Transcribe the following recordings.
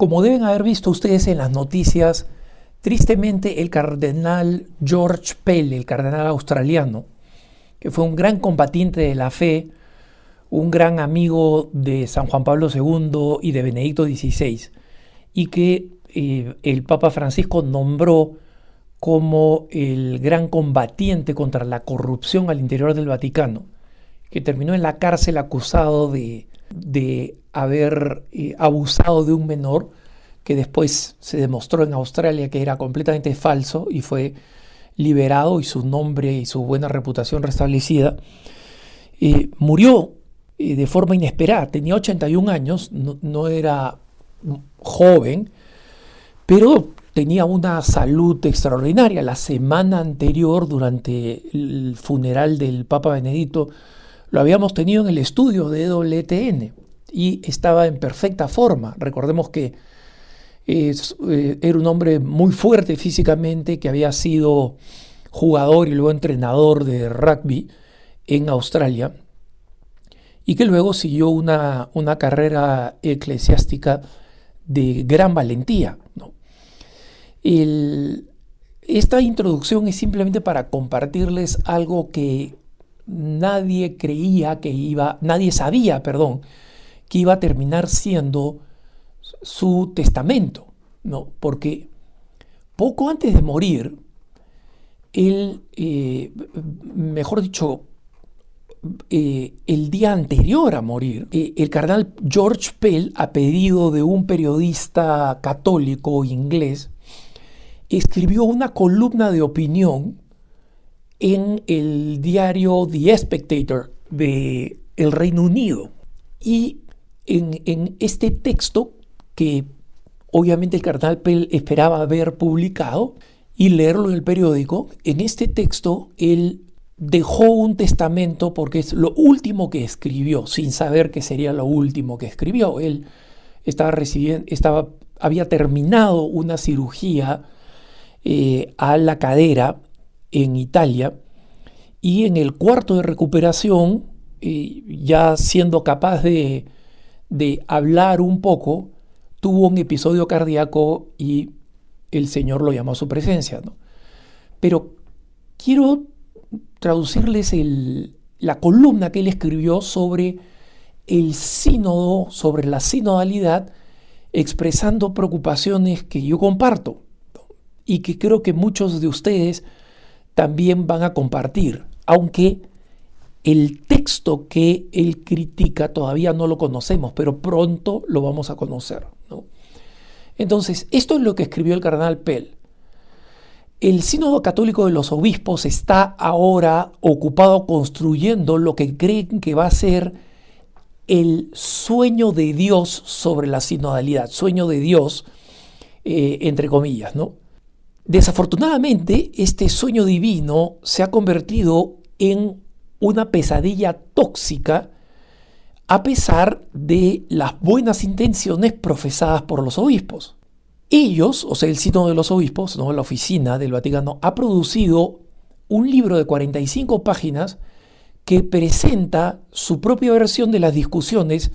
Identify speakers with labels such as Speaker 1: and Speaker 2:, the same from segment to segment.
Speaker 1: Como deben haber visto ustedes en las noticias, tristemente el cardenal George Pell, el cardenal australiano, que fue un gran combatiente de la fe, un gran amigo de San Juan Pablo II y de Benedicto XVI, y que el Papa Francisco nombró como el gran combatiente contra la corrupción al interior del Vaticano, que terminó en la cárcel acusado de haber abusado de un menor, que después se demostró en Australia que era completamente falso y fue liberado y su nombre y su buena reputación restablecida. Murió de forma inesperada, tenía 81 años, no era joven, pero tenía una salud extraordinaria. La semana anterior, durante el funeral del Papa Benedicto, lo habíamos tenido en el estudio de EWTN y estaba en perfecta forma. Recordemos que era un hombre muy fuerte físicamente, que había sido jugador y luego entrenador de rugby en Australia y que luego siguió una carrera eclesiástica de gran valentía, ¿no? Esta introducción es simplemente para compartirles algo que nadie sabía, que iba a terminar siendo su testamento, ¿no? Porque poco antes de morir, él, mejor dicho, el día anterior a morir, el cardenal George Pell, a pedido de un periodista católico inglés, escribió una columna de opinión en el diario The Spectator de el Reino Unido. Y en este texto, que obviamente el cardenal Pell esperaba ver publicado y leerlo en el periódico, en este texto él dejó un testamento porque es lo último que escribió, sin saber que sería lo último que escribió. Él había terminado una cirugía a la cadera en Italia, y en el cuarto de recuperación, ya siendo capaz de hablar un poco, tuvo un episodio cardíaco y el Señor lo llamó a su presencia, ¿no? Pero quiero traducirles la columna que él escribió sobre el sínodo, sobre la sinodalidad, expresando preocupaciones que yo comparto y que creo que muchos de ustedes también van a compartir, aunque el texto que él critica todavía no lo conocemos, pero pronto lo vamos a conocer, ¿no? Entonces, esto es lo que escribió el cardenal Pell. El Sínodo Católico de los Obispos está ahora ocupado construyendo lo que creen que va a ser el sueño de Dios sobre la sinodalidad, sueño de Dios, entre comillas, ¿no? Desafortunadamente, este sueño divino se ha convertido en una pesadilla tóxica a pesar de las buenas intenciones profesadas por los obispos. Ellos, o sea, el Sínodo de los Obispos, ¿no?, la oficina del Vaticano, ha producido un libro de 45 páginas que presenta su propia versión de las discusiones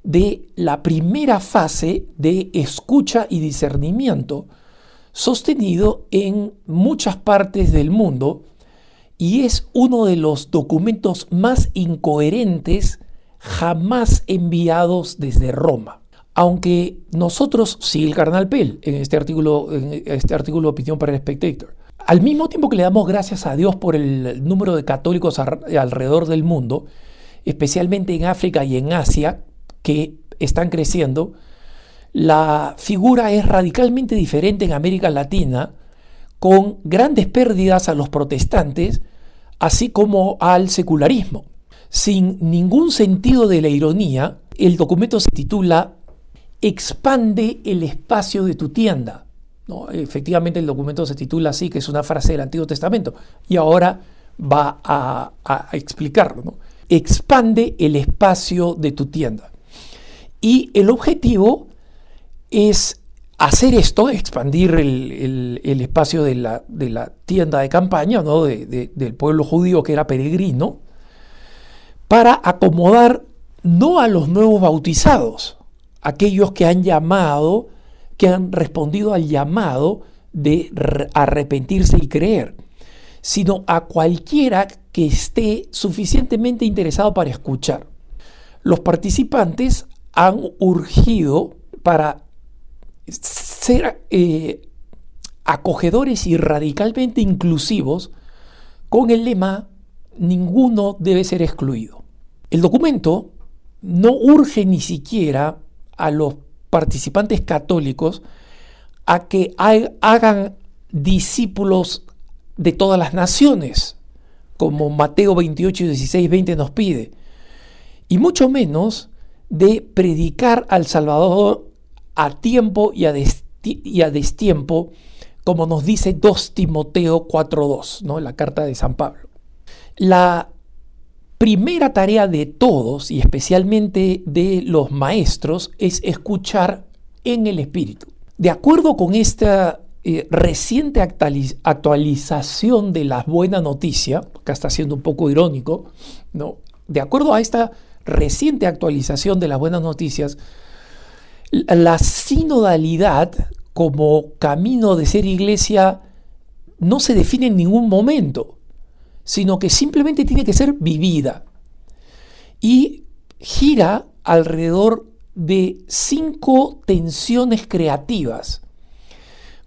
Speaker 1: de la primera fase de escucha y discernimiento sostenido en muchas partes del mundo, y es uno de los documentos más incoherentes jamás enviados desde Roma. Aunque nosotros, sí, el cardenal Pell, en este artículo de opinión para el Spectator, al mismo tiempo que le damos gracias a Dios por el número de católicos alrededor del mundo, especialmente en África y en Asia, que están creciendo, la figura es radicalmente diferente en América Latina, con grandes pérdidas a los protestantes, así como al secularismo. Sin ningún sentido de la ironía, el documento se titula "Expande el espacio de tu tienda", ¿no? Efectivamente, el documento se titula así, que es una frase del Antiguo Testamento, y ahora va a explicarlo, ¿no? Expande el espacio de tu tienda. Y el objetivo es hacer esto, expandir el espacio de la tienda de campaña, ¿no?, del pueblo judío que era peregrino, para acomodar no a los nuevos bautizados, aquellos que han llamado que han respondido al llamado de arrepentirse y creer, sino a cualquiera que esté suficientemente interesado para escuchar. Los participantes han urgido para ser acogedores y radicalmente inclusivos con el lema "ninguno debe ser excluido". El documento no urge ni siquiera a los participantes católicos a que hagan discípulos de todas las naciones, como Mateo 28, 16, 20 nos pide, y mucho menos de predicar al Salvador a tiempo y a destiempo, como nos dice 2 Timoteo 4:2, ¿no? La carta de San Pablo. La primera tarea de todos, y especialmente de los maestros, es escuchar en el Espíritu. De acuerdo con esta reciente actualización de la buena noticia, acá está siendo un poco irónico, ¿no? De acuerdo a esta reciente actualización de las buenas noticias, la sinodalidad como camino de ser iglesia no se define en ningún momento, sino que simplemente tiene que ser vivida. Y gira alrededor de 5 tensiones creativas,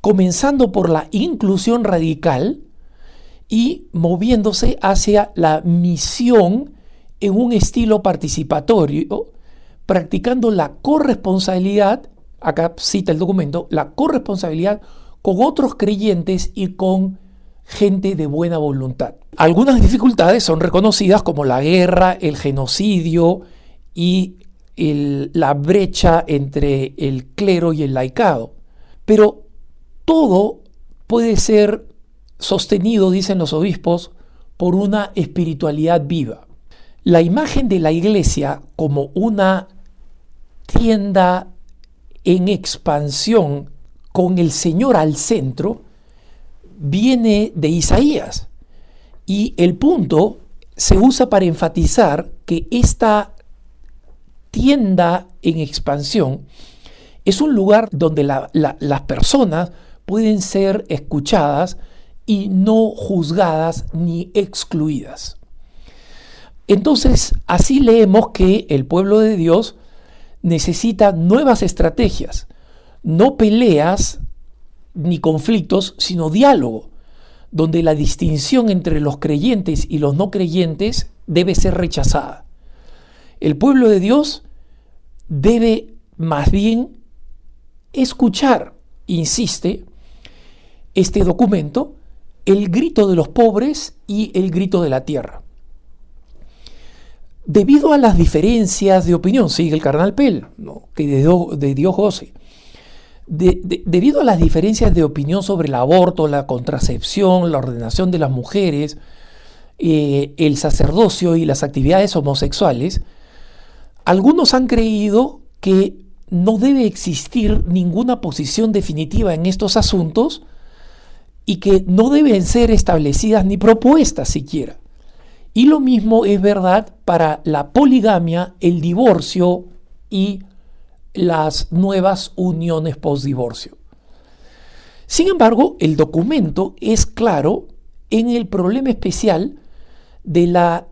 Speaker 1: comenzando por la inclusión radical y moviéndose hacia la misión en un estilo participatorio, practicando la corresponsabilidad, acá cita el documento, la corresponsabilidad con otros creyentes y con gente de buena voluntad. Algunas dificultades son reconocidas, como la guerra, el genocidio y la brecha entre el clero y el laicado. Pero todo puede ser sostenido, dicen los obispos, por una espiritualidad viva. La imagen de la iglesia como una tienda en expansión con el Señor al centro viene de Isaías, y el punto se usa para enfatizar que esta tienda en expansión es un lugar donde las personas pueden ser escuchadas y no juzgadas ni excluidas. Entonces, así leemos que el pueblo de Dios necesita nuevas estrategias, no peleas ni conflictos, sino diálogo, donde la distinción entre los creyentes y los no creyentes debe ser rechazada. El pueblo de Dios debe más bien escuchar, insiste este documento, el grito de los pobres y el grito de la tierra. Debido a las diferencias de opinión, sigue el cardenal Pell, ¿no?, que de Dios goce, debido a las diferencias de opinión sobre el aborto, la contracepción, la ordenación de las mujeres, el sacerdocio y las actividades homosexuales, algunos han creído que no debe existir ninguna posición definitiva en estos asuntos y que no deben ser establecidas ni propuestas siquiera. Y lo mismo es verdad para la poligamia, el divorcio y las nuevas uniones postdivorcio. Sin embargo, el documento es claro en el problema especial de la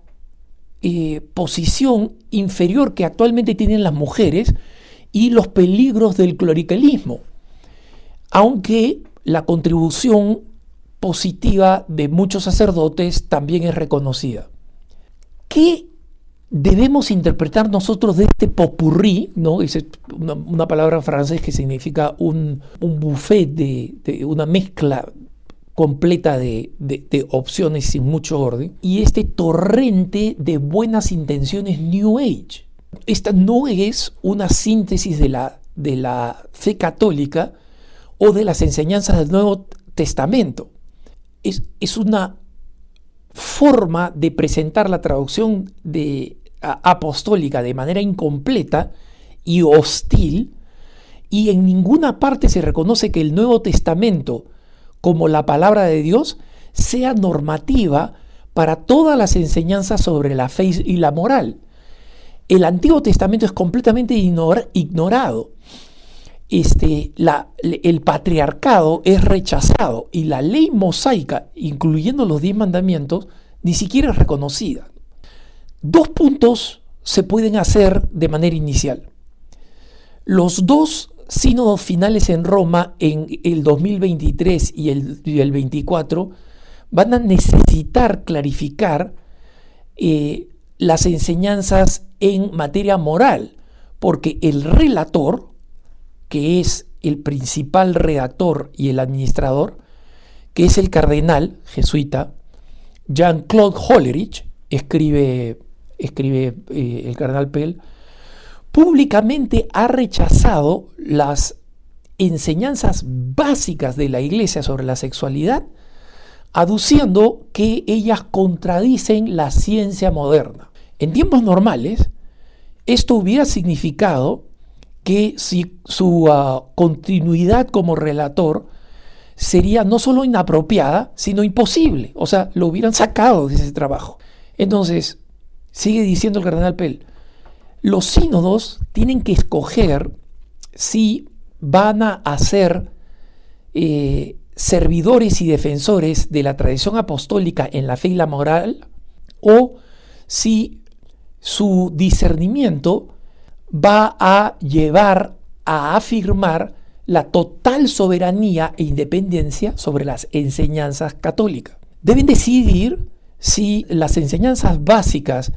Speaker 1: posición inferior que actualmente tienen las mujeres y los peligros del clericalismo, aunque la contribución positiva de muchos sacerdotes también es reconocida. ¿Qué debemos interpretar nosotros de este popurrí, ¿no? Es una palabra en francés que significa un buffet, de una mezcla completa de opciones sin mucho orden, y este torrente de buenas intenciones New Age? Esta no es una síntesis de la fe católica o de las enseñanzas del Nuevo Testamento. Es una forma de presentar la traducción apostólica de manera incompleta y hostil, y en ninguna parte se reconoce que el Nuevo Testamento, como la palabra de Dios, sea normativa para todas las enseñanzas sobre la fe y la moral. El Antiguo Testamento es completamente ignorado. el patriarcado es rechazado y la ley mosaica, incluyendo los 10 mandamientos, ni siquiera es reconocida. 2 puntos se pueden hacer de manera inicial. Los 2 sínodos finales en Roma en el 2023 y el 24 van a necesitar clarificar las enseñanzas en materia moral, porque el relator, que es el principal redactor y el administrador, que es el cardenal jesuita Jean-Claude Hollerich, escribe el cardenal Pell, públicamente ha rechazado las enseñanzas básicas de la Iglesia sobre la sexualidad, aduciendo que ellas contradicen la ciencia moderna. En tiempos normales, esto hubiera significado que su continuidad como relator sería no solo inapropiada, sino imposible. O sea, lo hubieran sacado de ese trabajo. Entonces, sigue diciendo el cardenal Pell, los sínodos tienen que escoger si van a ser servidores y defensores de la tradición apostólica en la fe y la moral, o si su discernimiento va a llevar a afirmar la total soberanía e independencia sobre las enseñanzas católicas. Deben decidir si las enseñanzas básicas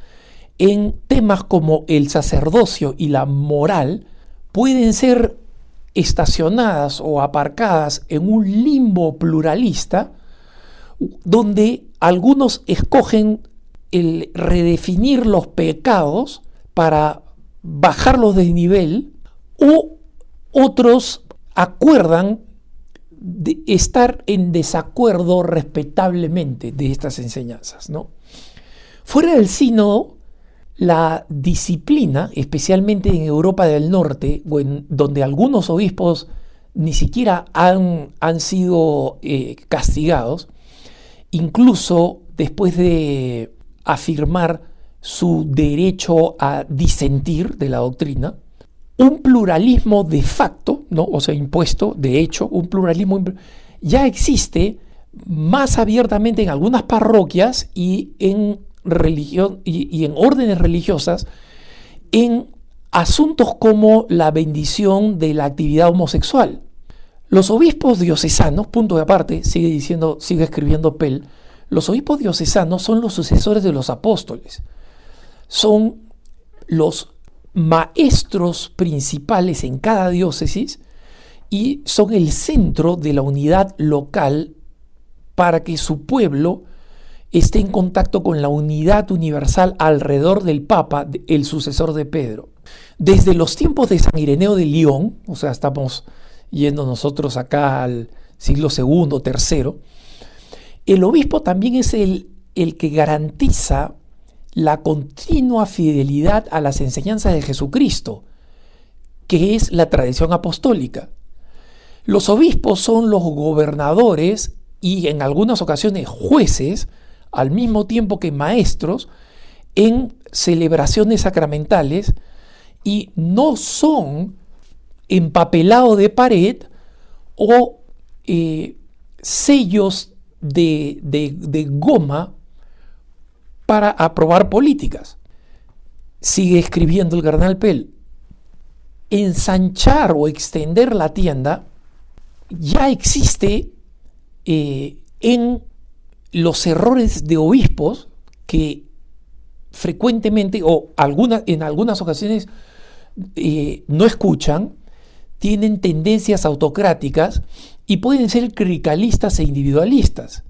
Speaker 1: en temas como el sacerdocio y la moral pueden ser estacionadas o aparcadas en un limbo pluralista donde algunos escogen el redefinir los pecados para bajarlos de nivel, o otros acuerdan de estar en desacuerdo respetablemente de estas enseñanzas, ¿no? Fuera del sínodo, la disciplina, especialmente en Europa del Norte, donde algunos obispos ni siquiera han sido castigados, incluso después de afirmar su derecho a disentir de la doctrina, un pluralismo de facto, ¿no? O sea, impuesto, de hecho, un pluralismo ya existe más abiertamente en algunas parroquias y en religión y en órdenes religiosas en asuntos como la bendición de la actividad homosexual. Los obispos diocesanos, punto de aparte, sigue escribiendo Pell, los obispos diocesanos son los sucesores de los apóstoles. Son los maestros principales en cada diócesis y son el centro de la unidad local para que su pueblo esté en contacto con la unidad universal alrededor del Papa, el sucesor de Pedro. Desde los tiempos de San Ireneo de León, o sea, estamos yendo nosotros acá al siglo II, III, el obispo también es el que garantiza la continua fidelidad a las enseñanzas de Jesucristo, que es la tradición apostólica. Los obispos son los gobernadores y en algunas ocasiones jueces, al mismo tiempo que maestros, en celebraciones sacramentales, y no son empapelado de pared o sellos de goma para aprobar políticas. Sigue escribiendo el cardenal Pell, ensanchar o extender la tienda ya existe en los errores de obispos que frecuentemente o en algunas ocasiones no escuchan, tienen tendencias autocráticas y pueden ser clericalistas e individualistas.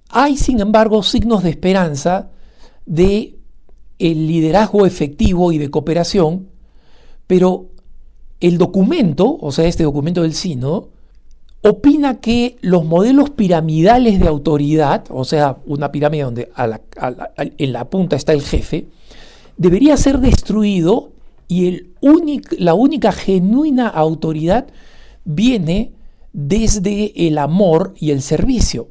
Speaker 1: Hay, sin embargo, signos de esperanza de el liderazgo efectivo y de cooperación, pero el documento, o sea, este documento del sínodo, opina que los modelos piramidales de autoridad, o sea, una pirámide donde en la punta está el jefe, debería ser destruido y la única genuina autoridad viene desde el amor y el servicio.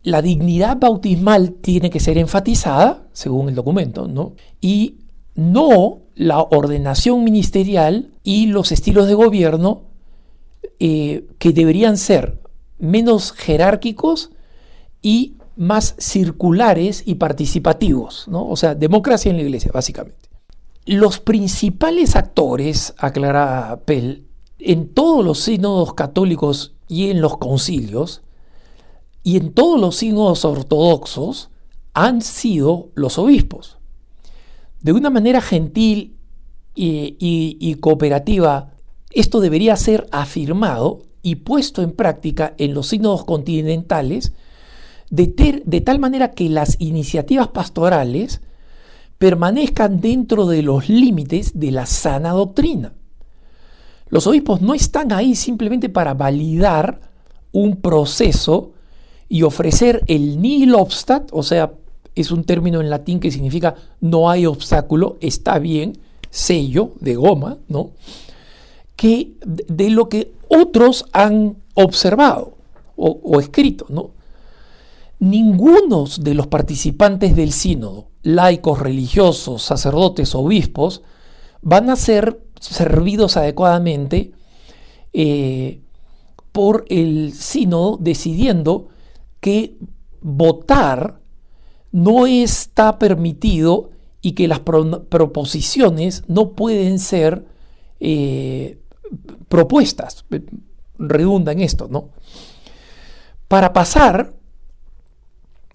Speaker 1: La dignidad bautismal tiene que ser enfatizada, según el documento, ¿no? Y no la ordenación ministerial y los estilos de gobierno que deberían ser menos jerárquicos y más circulares y participativos, ¿no? O sea, democracia en la Iglesia, básicamente. Los principales actores, aclara Pell, en todos los sínodos católicos y en los concilios, y en todos los sínodos ortodoxos, han sido los obispos. De una manera gentil y cooperativa, esto debería ser afirmado y puesto en práctica en los sínodos continentales, de tal manera que las iniciativas pastorales permanezcan dentro de los límites de la sana doctrina. Los obispos no están ahí simplemente para validar un proceso y ofrecer el nihil obstat, o sea, es un término en latín que significa no hay obstáculo, está bien, sello de goma, ¿no? Que de lo que otros han observado o escrito, ¿no? Ninguno de los participantes del sínodo, laicos, religiosos, sacerdotes, obispos, van a ser servidos adecuadamente por el sínodo, decidiendo que votar no está permitido y que las proposiciones no pueden ser propuestas. Redunda en esto, ¿no? Para pasar,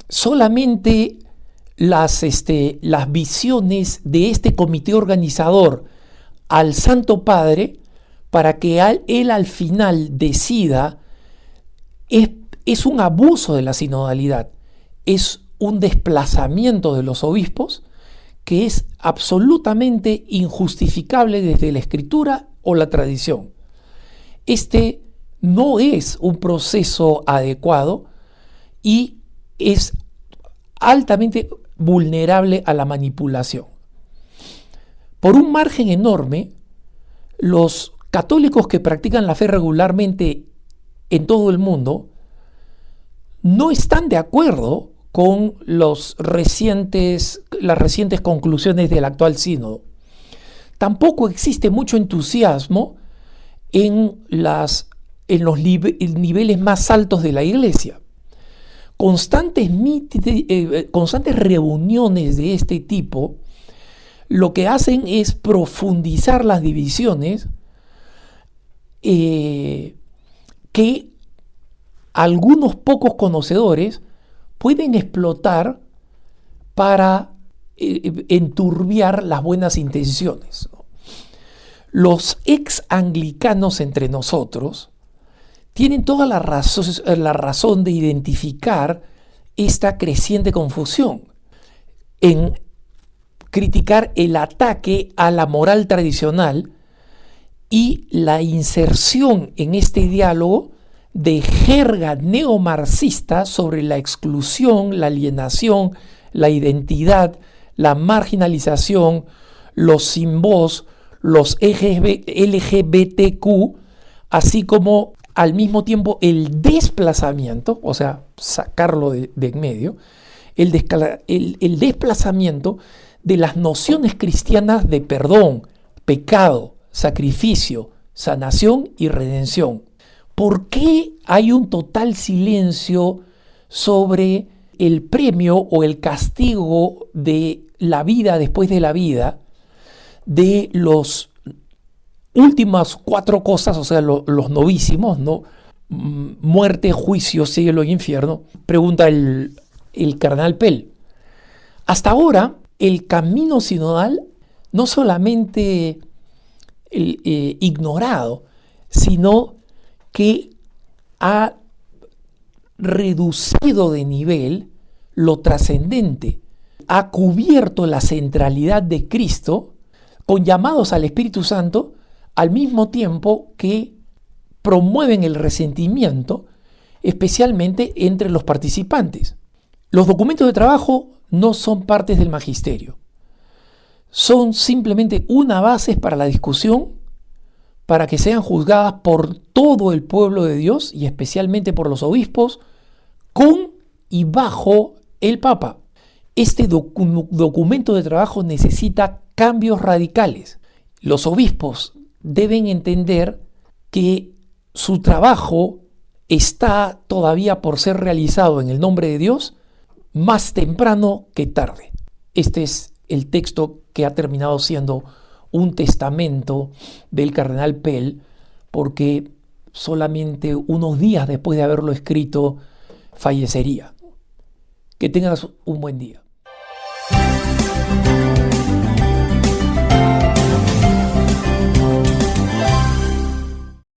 Speaker 1: solamente las visiones de este comité organizador al Santo Padre, para que él al final decida, es un abuso de la sinodalidad, es un desplazamiento de los obispos que es absolutamente injustificable desde la Escritura o la tradición. Este no es un proceso adecuado y es altamente vulnerable a la manipulación. Por un margen enorme, los católicos que practican la fe regularmente en todo el mundo no están de acuerdo con las recientes conclusiones del actual sínodo. Tampoco existe mucho entusiasmo en los niveles más altos de la Iglesia. Constantes reuniones de este tipo lo que hacen es profundizar las divisiones que algunos pocos conocedores pueden explotar para enturbiar las buenas intenciones. Los ex anglicanos entre nosotros tienen toda la razón de identificar esta creciente confusión en criticar el ataque a la moral tradicional y la inserción en este diálogo de jerga neomarxista sobre la exclusión, la alienación, la identidad, la marginalización, los sin voz, los LGBTQ, así como al mismo tiempo el desplazamiento, o sea, sacarlo de en medio, el desplazamiento de las nociones cristianas de perdón, pecado, sacrificio, sanación y redención. ¿Por qué hay un total silencio sobre el premio o el castigo de la vida después de la vida, de los últimas 4 cosas, o sea, los novísimos, ¿no? Muerte, juicio, cielo y infierno? Pregunta el cardenal Pell. Hasta ahora, el camino sinodal no solamente ignorado, sino que ha reducido de nivel lo trascendente, ha cubierto la centralidad de Cristo con llamados al Espíritu Santo, al mismo tiempo que promueven el resentimiento, especialmente entre los participantes. Los documentos de trabajo no son partes del magisterio, son simplemente una base para la discusión, para que sean juzgadas por todo el pueblo de Dios y especialmente por los obispos, con y bajo el Papa. Este documento de trabajo necesita cambios radicales. Los obispos deben entender que su trabajo está todavía por ser realizado en el nombre de Dios, más temprano que tarde. Este es el texto que ha terminado siendo un testamento del cardenal Pell, porque solamente unos días después de haberlo escrito fallecería. Que tengas un buen día.